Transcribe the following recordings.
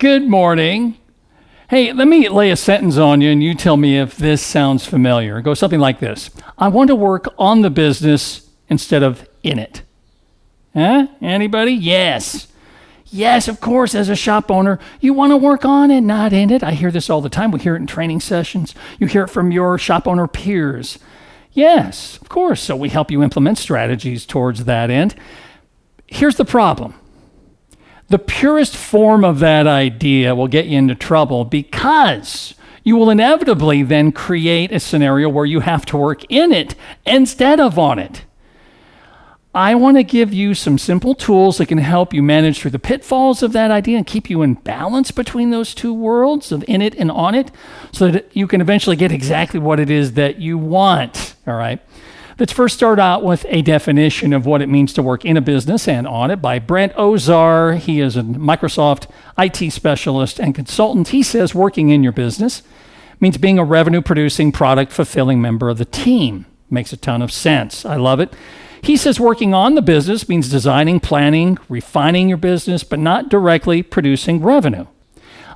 Good morning. Hey, let me lay a sentence on you and you tell me if this sounds familiar. It goes something like this. I want to work on the business instead of in it. Huh? Anybody? Yes. Yes, of course, as a shop owner, you want to work on it, not in it. I hear this all the time. We hear it in training sessions. You hear it from your shop owner peers. Yes, of course. So we help you implement strategies towards that end. Here's the problem. The purest form of that idea will get you into trouble because you will inevitably then create a scenario where you have to work in it instead of on it. I want to give you some simple tools that can help you manage through the pitfalls of that idea and keep you in balance between those two worlds of in it and on it so that you can eventually get exactly what it is that you want. All right. Let's first start out with a definition of what it means to work in a business and on it by Brent Ozar. He is a Microsoft IT specialist and consultant. He says working in your business means being a revenue-producing, product-fulfilling member of the team. Makes a ton of sense. I love it. He says working on the business means designing, planning, refining your business, but not directly producing revenue.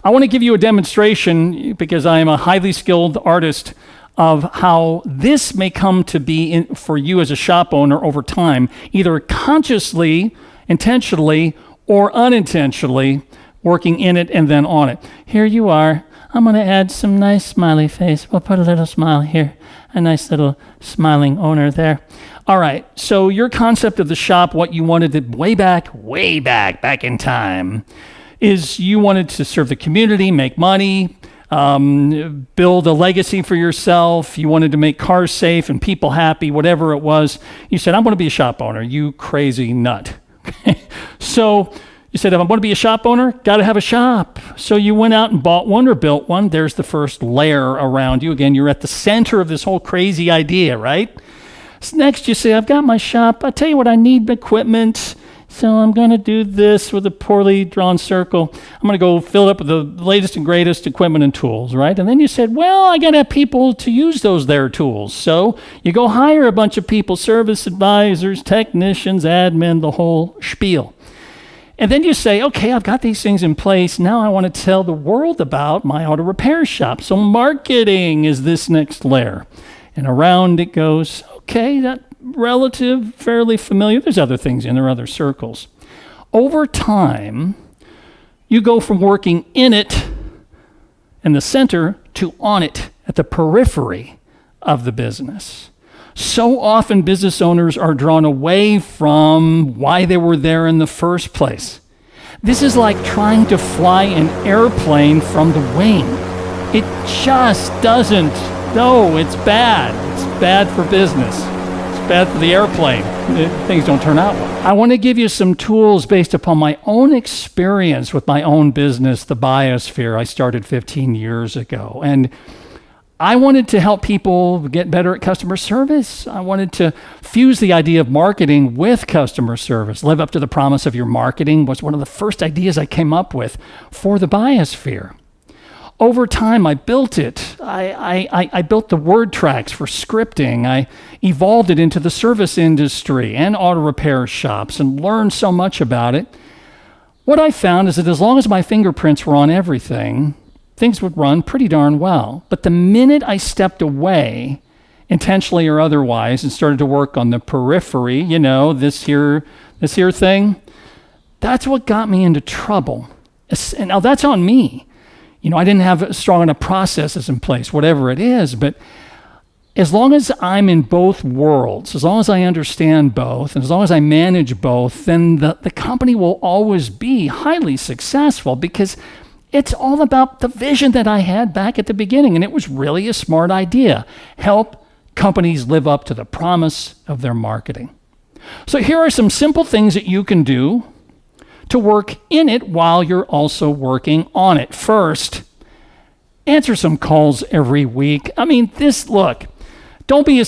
I want to give you a demonstration because I am a highly skilled artist of how this may come to be for you as a shop owner over time, either consciously, intentionally, or unintentionally working in it and then on it. Here you are. I'm going to add some nice smiley face. We'll put a little smile here, a nice little smiling owner there. All right, so your concept of the shop, what you wanted to way back in time, is you wanted to serve the community, make money, build a legacy for yourself. You wanted to make cars safe and people happy, whatever it was. You said, I'm going to be a shop owner, you crazy nut. So you said, if I'm going to be a shop owner, got to have a shop. So you went out and bought one or built one. There's the first layer around you. Again, you're at the center of this whole crazy idea, right? So next you say, I've got my shop. I tell you what, I need equipment. So I'm going to do this with a poorly drawn circle. I'm going to go fill it up with the latest and greatest equipment and tools, right? And then you said, well, I got to have people to use those there tools. So you go hire a bunch of people, service advisors, technicians, admin, the whole spiel. And then you say, okay, I've got these things in place. Now I want to tell the world about my auto repair shop. So marketing is this next layer. And around it goes, okay, that relative, fairly familiar. There's other things in there, other circles. Over time, you go from working in it in the center to on it at the periphery of the business. So often business owners are drawn away from why they were there in the first place. This is like trying to fly an airplane from the wing. It just doesn't. No, it's bad. It's bad for business. Bad for the airplane. Things don't turn out well. I want to give you some tools based upon my own experience with my own business, the Biosphere. I started 15 years ago. And I wanted to help people get better at customer service. I wanted to fuse the idea of marketing with customer service. Live up to the promise of your marketing was one of the first ideas I came up with for the Biosphere. Over time, I built it. I built the word tracks for scripting. I evolved it into the service industry and auto repair shops and learned so much about it. What I found is that as long as my fingerprints were on everything, things would run pretty darn well. But the minute I stepped away, intentionally or otherwise, and started to work on the periphery, this here thing, that's what got me into trouble. And now that's on me. I didn't have strong enough processes in place, whatever it is, but as long as I'm in both worlds, as long as I understand both, and as long as I manage both, then the company will always be highly successful because it's all about the vision that I had back at the beginning, and it was really a smart idea. Help companies live up to the promise of their marketing. So here are some simple things that you can do to work in it while you're also working on it. First, answer some calls every week. Look, don't be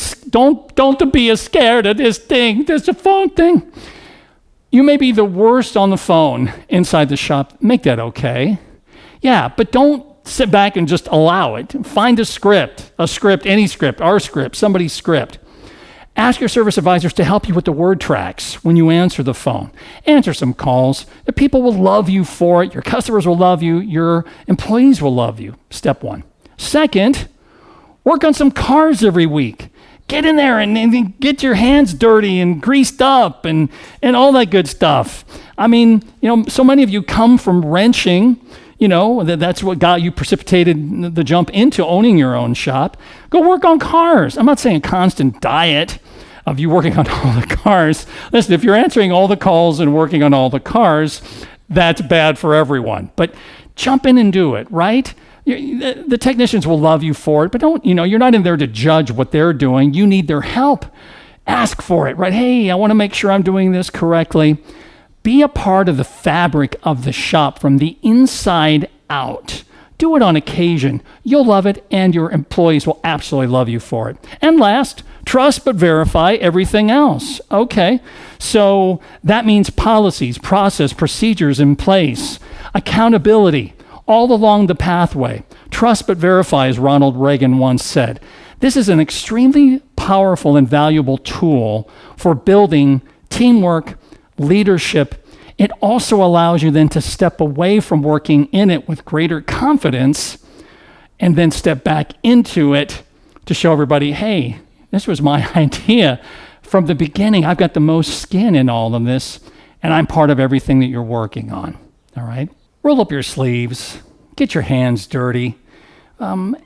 scared of this thing. There's a phone thing. You may be the worst on the phone inside the shop. Make that okay. Yeah, but don't sit back and just allow it. Find a script, any script, our script, somebody's script. Ask your service advisors to help you with the word tracks when you answer the phone. Answer some calls. The people will love you for it. Your customers will love you. Your employees will love you. Step one. Second, work on some cars every week. Get in there and get your hands dirty and greased up and all that good stuff. I mean, so many of you come from wrenching. That's what got you precipitated the jump into owning your own shop. Go work on cars. I'm not saying a constant diet of you working on all the cars. Listen, if you're answering all the calls and working on all the cars, that's bad for everyone. But jump in and do it, right? The technicians will love you for it, but you're not in there to judge what they're doing. You need their help. Ask for it, right? Hey, I want to make sure I'm doing this correctly. Be a part of the fabric of the shop from the inside out. Do it on occasion. You'll love it, and your employees will absolutely love you for it. And last, trust but verify everything else. Okay, so that means policies, process, procedures in place, accountability, all along the pathway. Trust but verify, as Ronald Reagan once said. This is an extremely powerful and valuable tool for building teamwork, leadership. It also allows you then to step away from working in it with greater confidence and then step back into it to show everybody, hey, this was my idea from the beginning. I've got the most skin in all of this, and I'm part of everything that you're working on. All right? Roll up your sleeves, get your hands dirty,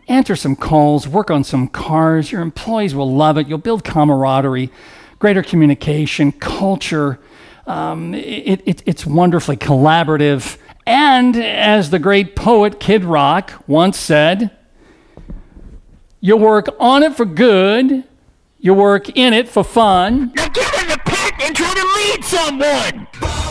answer some calls, work on some cars. Your employees will love it. You'll build camaraderie, greater communication, culture. It's wonderfully collaborative. And as the great poet Kid Rock once said, you work on it for good, you work in it for fun. Now get in the pit and try to lead someone!